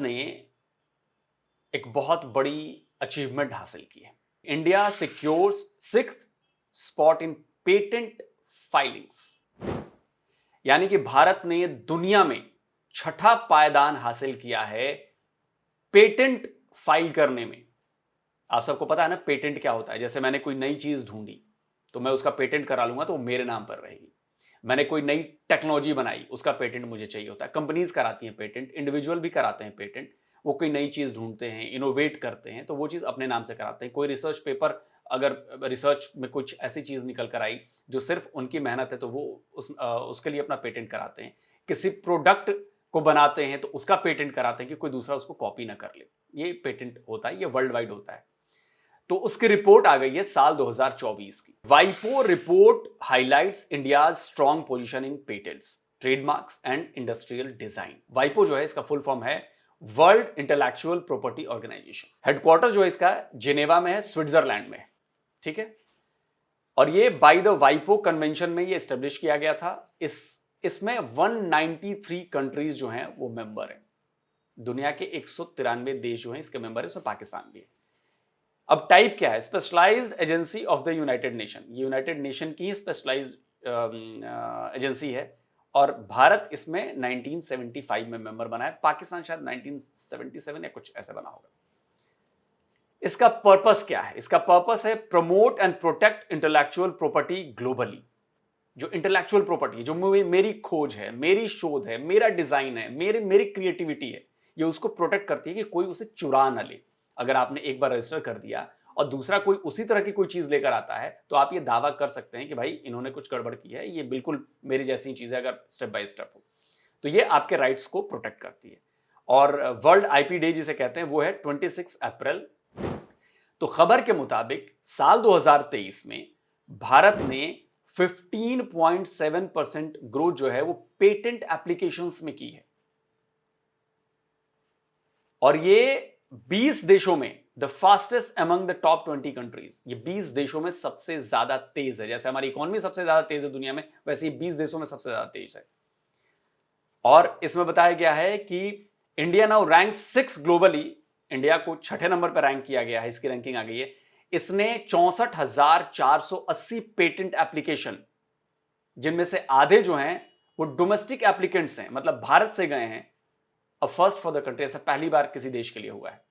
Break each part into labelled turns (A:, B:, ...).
A: ने एक बहुत बड़ी अचीवमेंट हासिल की है। India secures 6th spot in patent filings, यानी कि भारत ने दुनिया में 6ठा पायदान हासिल किया है पेटेंट फाइल करने में। आप सबको पता है ना पेटेंट क्या होता है। जैसे मैंने कोई नई चीज ढूंढी तो मैं उसका पेटेंट करा लूंगा तो वो मेरे नाम पर रहेगी। मैंने कोई नई टेक्नोलॉजी बनाई, उसका पेटेंट मुझे चाहिए होता है। कंपनीज कराती हैं पेटेंट, इंडिविजुअल भी कराते हैं पेटेंट। वो कोई नई चीज ढूंढते हैं, इनोवेट करते हैं, तो वो चीज अपने नाम से कराते हैं। कोई रिसर्च पेपर, अगर रिसर्च में कुछ ऐसी चीज निकल कर आई जो सिर्फ उनकी मेहनत है, तो वो उसके लिए अपना पेटेंट कराते हैं। किसी प्रोडक्ट को बनाते हैं तो उसका पेटेंट कराते हैं कि कोई दूसरा उसको कॉपी ना कर ले। ये पेटेंट होता है, ये वर्ल्ड वाइड होता है। तो उसकी रिपोर्ट आ गई है साल 2024 की। वाइपो report highlights India's strong position in patents, trademarks and industrial design. वाइपो जो है इसका फुल फॉर्म है world intellectual property organisation. Headquarter जो है इसका जेनेवा में है, स्विट्जरलैंड में, ठीक है। और ये बाय द वाइपो कन्वेंशन में ये एस्टेब्लिश किया गया था। इसमें 193 कंट्रीज जो हैं वो मेंबर हैं। दुनिया के 193 देश जो हैं इसके मेंबर है, उसमें पाकिस्तान भी है। अब टाइप क्या है? Specialized agency of the United Nation. United Nation की ही स्पेशलाइज्ड एजेंसी है और भारत इसमें 1975 में मेंबर बना है। पाकिस्तान शायद 1977 या कुछ ऐसा बना होगा। इसका पर्पस क्या है? इसका पर्पस है promote and protect intellectual property globally. जो इंटेलेक्चुअल प्रॉपर्टी, जो मेरी खोज है, मेरी शोध है, मेरा डिजाइन है, मेरी क्रिएटिविटी है, ये उसको प्रोटेक्ट करती है कि कोई उसे चुरा ना ले। अगर आपने एक बार रजिस्टर कर दिया और दूसरा कोई उसी तरह की कोई चीज लेकर आता है तो आप ये दावा कर सकते हैं कि भाई इन्होंने कुछ गड़बड़ की है, ये बिल्कुल मेरी जैसी चीज है, अगर स्टेप बाय स्टेप हो। तो ये आपके राइट्स को प्रोटेक्ट करती है। और वर्ल्ड आईपी डे जिसे कहते हैं वो है 26 अप्रैल। तो खबर के मुताबिक साल 2023 में भारत ने 15.7% ग्रोथ जो है वो पेटेंट एप्लीकेशंस में की है। और ये 20 देशों में the fastest among the top 20 countries. ये 20 देशों में सबसे ज्यादा तेज है। जैसे हमारी इकोनॉमी सबसे ज्यादा तेज है दुनिया में, वैसे ही 20 देशों में सबसे ज्यादा तेज है। और इसमें बताया गया है कि India now rank 6 globally. India को 6ठे नंबर पर रैंक किया गया है, इसकी रैंकिंग आ गई है। इसने 64,480 पेटेंट एप्लीकेशन, जिनमें से आधे जो हैं वो डोमेस्टिक एप्लीकेंट्स हैं, मतलब भारत से गए हैं। फर्स्ट फॉर द कंट्री, ऐसा पहली बार किसी देश के लिए हुआ है।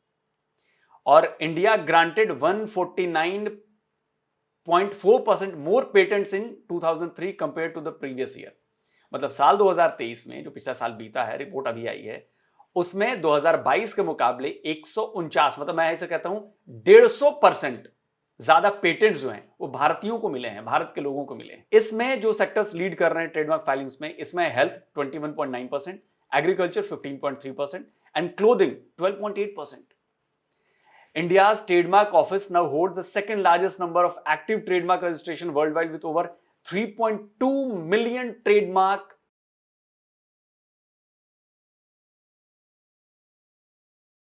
A: और India granted 149.4% more patents in 2003 compare to the previous year. मतलब साल 2023 में, जो पिछला साल बीता है, रिपोर्ट अभी आई है, उसमें 2022 के मुकाबले 149, मतलब मैं ऐसे कहता हूं 150% ज्यादा पेटेंट्स जो हैं वो भारतीयों को मिले हैं, भारत के लोगों को मिले हैं। इसमें जो सेक्टर्स लीड कर रहे हैं ट्रेडमार्क फाइलिंग्स में, इसमें health 21.9%, agriculture 15.3% and clothing 12.8%. India's trademark office now holds the second largest number of active trademark registration worldwide with over 3.2 million trademark